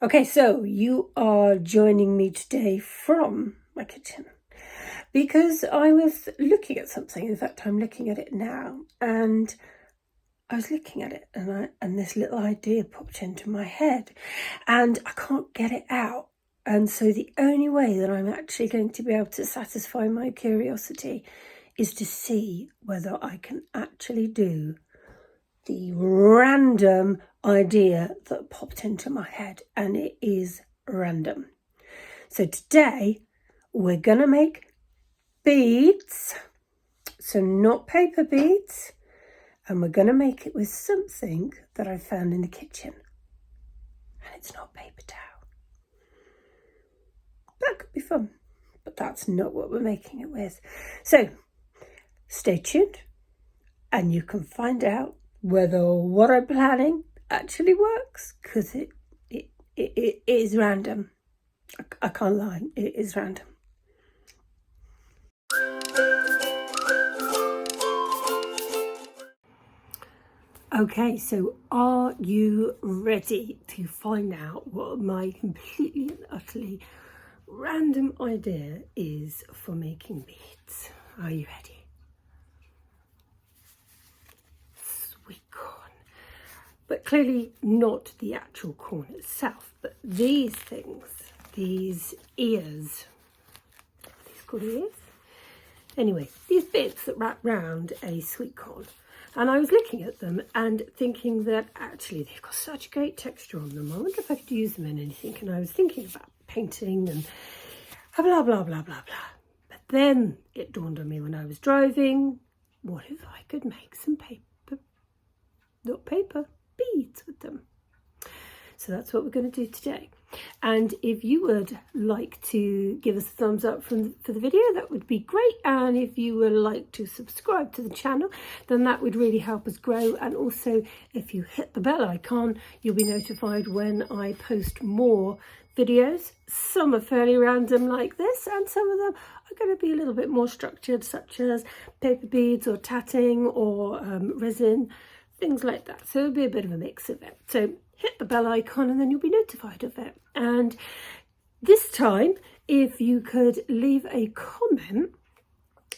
Okay, so you are joining me today from my kitchen because I was looking at something. In fact, I'm looking at it now, and I was looking at it, and this little idea popped into my head, and I can't get it out. And so the only way that I'm actually going to be able to satisfy my curiosity is to see whether I can actually do the random idea that popped into my head, and it is random. So today we're gonna make beads, so not paper beads, and we're gonna make it with something that I found in the kitchen, and it's not paper towel. That could be fun, but that's not what we're making it with. So stay tuned and you can find out whether what I'm planning actually works, because it is random. I can't lie, it is random. Okay, so are you ready to find out what my completely and utterly random idea is for making beads? Are you ready? Sweet corn. But clearly not the actual corn itself, but these things, these ears, are these called ears? Anyway, these bits that wrap round a sweet corn. And I was looking at them and thinking that actually they've got such great texture on them. I wonder if I could use them in anything. And I was thinking about painting and blah, blah, blah, blah, blah. But then it dawned on me when I was driving, what if I could make some beads with them? So that's what we're going to do today. And if you would like to give us a thumbs up for the video, that would be great. And if you would like to subscribe to the channel, then that would really help us grow. And also, if you hit the bell icon, you'll be notified when I post more videos. Some are fairly random like this, and some of them are going to be a little bit more structured, such as paper beads or tatting or resin, things like that. So it'll be a bit of a mix of it. So hit the bell icon and then you'll be notified of it. And this time, if you could leave a comment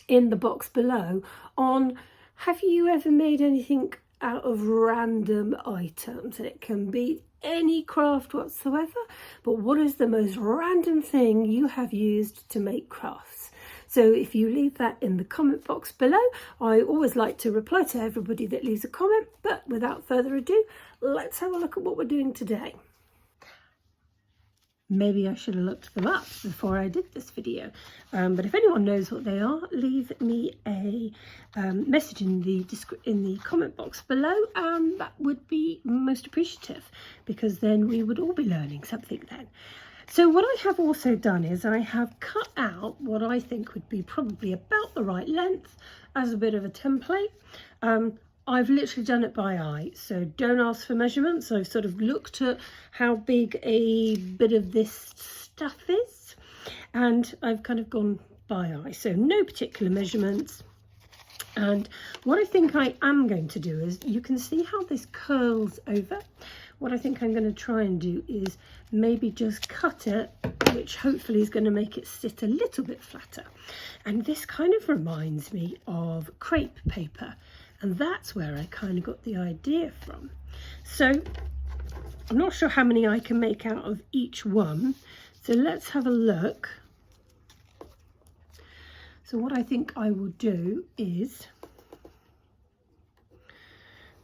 in the box below on, have you ever made anything out of random items? And it can be any craft whatsoever, but what is the most random thing you have used to make crafts? So if you leave that in the comment box below, I always like to reply to everybody that leaves a comment, but without further ado, let's have a look at what we're doing today. Maybe I should have looked them up before I did this video, but if anyone knows what they are, leave me a message in the comment box below, and that would be most appreciative, because then we would all be learning something then. So what I have also done is I have cut out what I think would be probably about the right length as a bit of a template. I've literally done it by eye, so don't ask for measurements. I've sort of looked at how big a bit of this stuff is, and I've kind of gone by eye, so no particular measurements. And what I think I am going to do is, you can see how this curls over. What I think I'm going to try and do is maybe just cut it, which hopefully is going to make it sit a little bit flatter. And this kind of reminds me of crepe paper, and that's where I kind of got the idea from. So I'm not sure how many I can make out of each one, so let's have a look. So what I think I will do is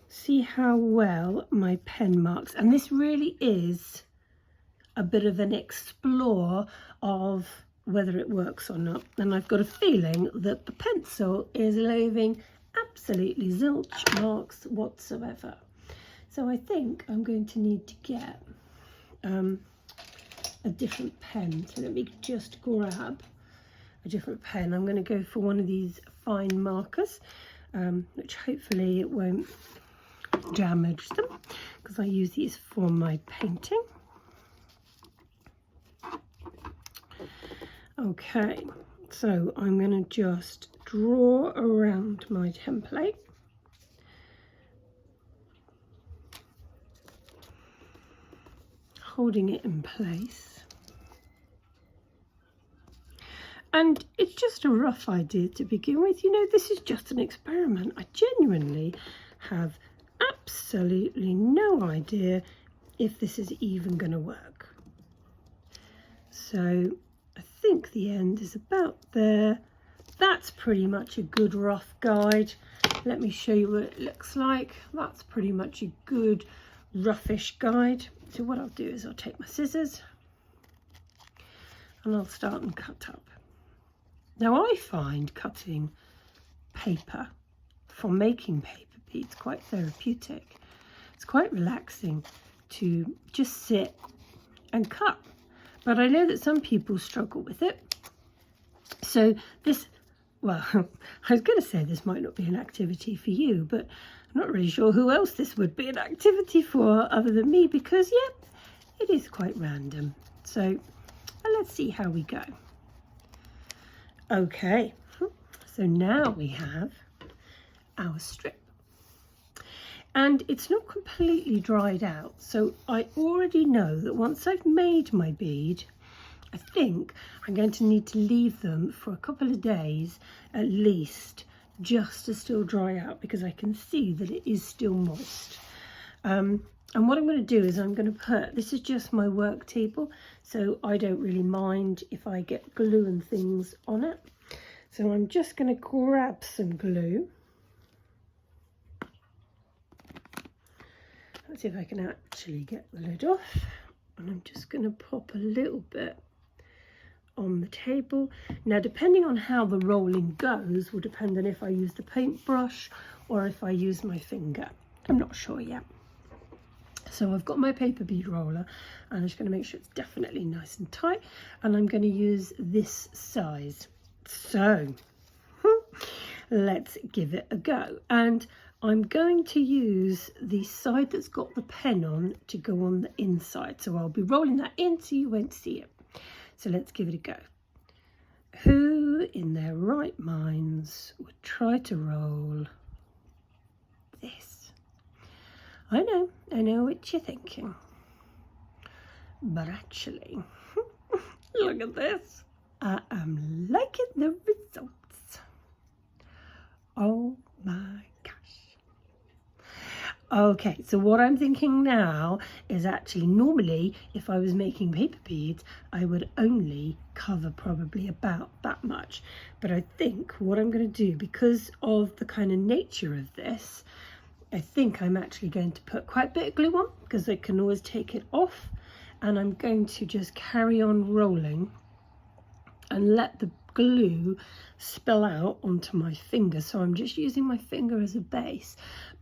see how well my pen marks, and this really is a bit of an explore of whether it works or not. And I've got a feeling that the pencil is leaving absolutely zilch marks whatsoever. So I think I'm going to need to get a different pen. So let me just grab a different pen. I'm going to go for one of these fine markers, which hopefully it won't damage them, because I use these for my painting. Okay, so I'm going to just draw around my template. holding it in place. And it's just a rough idea to begin with. You know, this is just an experiment. I genuinely have absolutely no idea if this is even going to work. So I think the end is about there. That's pretty much a good rough guide. Let me show you what it looks like. That's pretty much a good roughish guide. So what I'll do is I'll take my scissors and I'll start and cut up. Now I find cutting paper for making paper beads quite therapeutic. It's quite relaxing to just sit and cut. But I know that some people struggle with it. So this, well, I was going to say this might not be an activity for you, but I'm not really sure who else this would be an activity for other than me, because, yeah, it is quite random. So let's see how we go. Okay, so now we have our strip. And it's not completely dried out, so I already know that once I've made my bead, I think I'm going to need to leave them for a couple of days at least, just to still dry out, because I can see that it is still moist. And what I'm going to do is I'm going to put, this is just my work table, so I don't really mind if I get glue and things on it. So I'm just going to grab some glue. Let's see if I can actually get the lid off. And I'm just going to pop a little bit on the table. Now, depending on how the rolling goes will depend on if I use the paintbrush or if I use my finger. I'm not sure yet. So I've got my paper bead roller, and I'm just going to make sure it's definitely nice and tight, and I'm going to use this size. So let's give it a go. And I'm going to use the side that's got the pen on to go on the inside. So I'll be rolling that in so you won't see it. So let's give it a go. Who in their right minds would try to roll this? I know what you're thinking. But actually, look at this. I am liking the results. Oh my gosh. Okay, so what I'm thinking now is actually, normally if I was making paper beads, I would only cover probably about that much. But I think what I'm going to do, because of the kind of nature of this, I think I'm actually going to put quite a bit of glue on, because I can always take it off. And I'm going to just carry on rolling and let the glue spill out onto my finger. So I'm just using my finger as a base,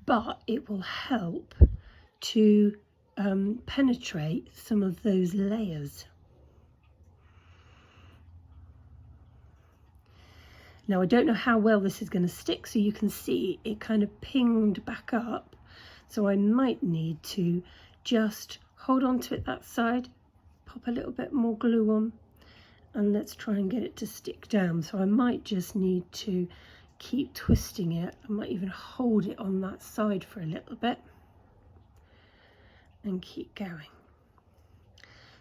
but it will help to penetrate some of those layers. Now, I don't know how well this is going to stick, so you can see it kind of pinged back up. So I might need to just hold on to it that side, pop a little bit more glue on, and let's try and get it to stick down. So I might just need to keep twisting it. I might even hold it on that side for a little bit and keep going.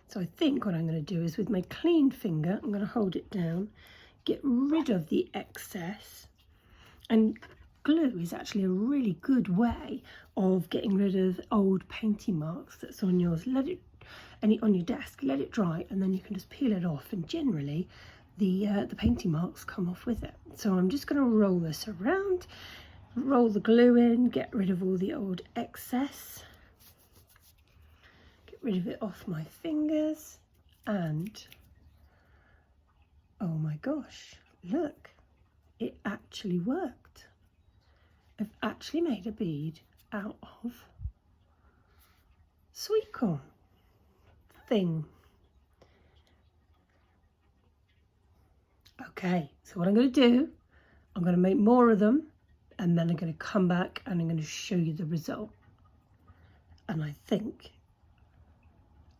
So I think what I'm going to do is, with my clean finger, I'm going to hold it down, get rid of the excess. And glue is actually a really good way of getting rid of old painting marks that's on yours. On your desk, let it dry, and then you can just peel it off, and generally the painting marks come off with it. So I'm just going to roll this around, roll the glue in, get rid of all the old excess, get rid of it off my fingers, and oh my gosh, look, it actually worked. I've actually made a bead out of sweet corn thing. Okay, so what I'm going to do, I'm going to make more of them, and then I'm going to come back and I'm going to show you the result. And I think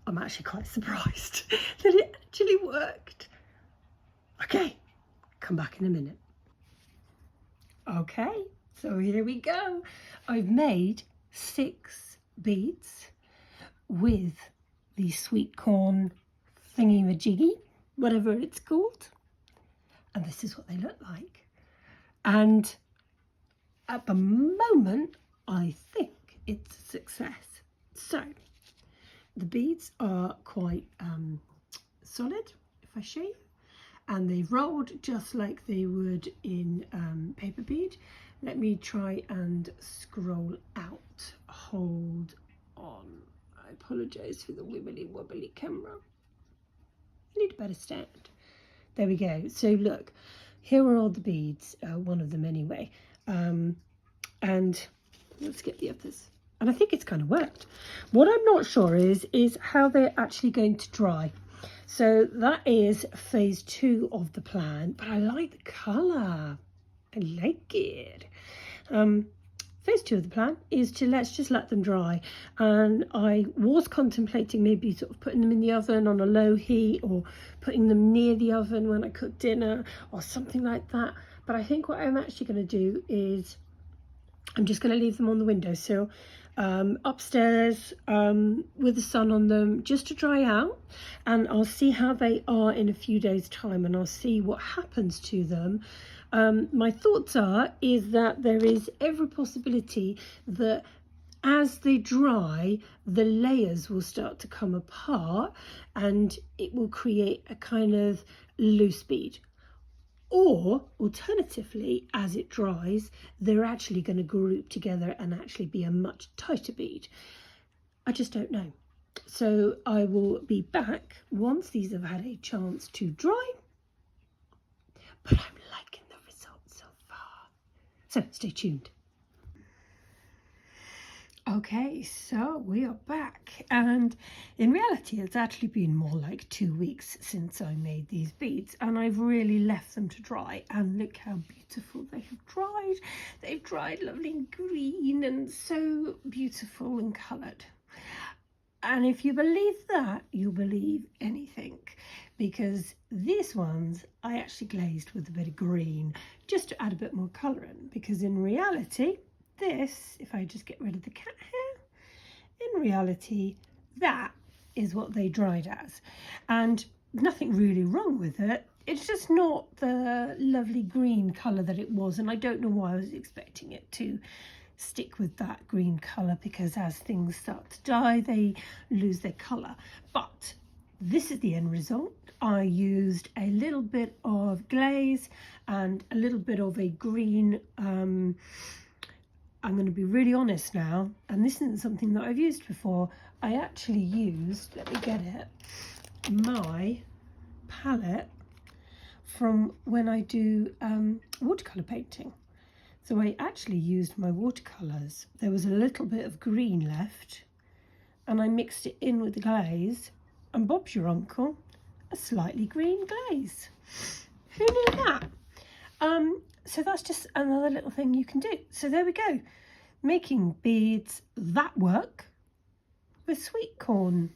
I'm actually quite surprised that it actually worked. Okay, come back in a minute. Okay, so here we go. I've made 6 beads with the sweet corn thingy-majiggy, whatever it's called. And this is what they look like. And at the moment, I think it's a success. So the beads are quite solid, if I show you, and they've rolled just like they would in paper bead. Let me try and scroll out. Hold on. I apologise for the wibbly wobbly camera. I need a better stand. There we go. So look, here are all the beads, one of them anyway. And let's get the others. And I think it's kind of worked. What I'm not sure is how they're actually going to dry. So that is phase 2 of the plan, but I like the colour. I like it. Phase 2 of the plan is to let's just let them dry. And I was contemplating maybe sort of putting them in the oven on a low heat, or putting them near the oven when I cook dinner or something like that. But I think what I'm actually going to do is I'm just going to leave them on the windowsill upstairs with the sun on them, just to dry out, and I'll see how they are in a few days' time, and I'll see what happens to them. My thoughts is that there is every possibility that as they dry, the layers will start to come apart and it will create a kind of loose bead. Or alternatively, as it dries, they're actually going to group together and actually be a much tighter bead. I just don't know. So I will be back once these have had a chance to dry. But I'm liking the results so far. So stay tuned. Okay, so we are back, and in reality it's actually been more like 2 weeks since I made these beads, and I've really left them to dry, and look how beautiful they have dried. They've dried lovely and green and so beautiful and coloured. And if you believe that, you'll believe anything, because these ones I actually glazed with a bit of green just to add a bit more colour in, because in reality this, if I just get rid of the cat hair, in reality that is what they dried as, and nothing really wrong with it. It's just not the lovely green colour that it was, and I don't know why I was expecting it to stick with that green colour, because as things start to die they lose their colour. But this is the end result. I used a little bit of glaze and a little bit of a green I'm going to be really honest now, and this isn't something that I've used before. I actually used, let me get it, my palette from when I do watercolour painting. So I actually used my watercolours. There was a little bit of green left, and I mixed it in with the glaze, and Bob's your uncle, a slightly green glaze. Who knew that? So that's just another little thing you can do. So there we go, making beads that work with sweet corn,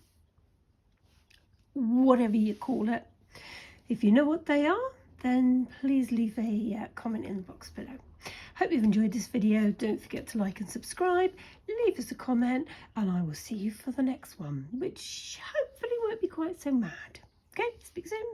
whatever you call it. If you know what they are, then please leave a comment in the box below. Hope you've enjoyed this video. Don't forget to like and subscribe, leave us a comment, and I will see you for the next one, which hopefully won't be quite so mad. Okay, speak soon.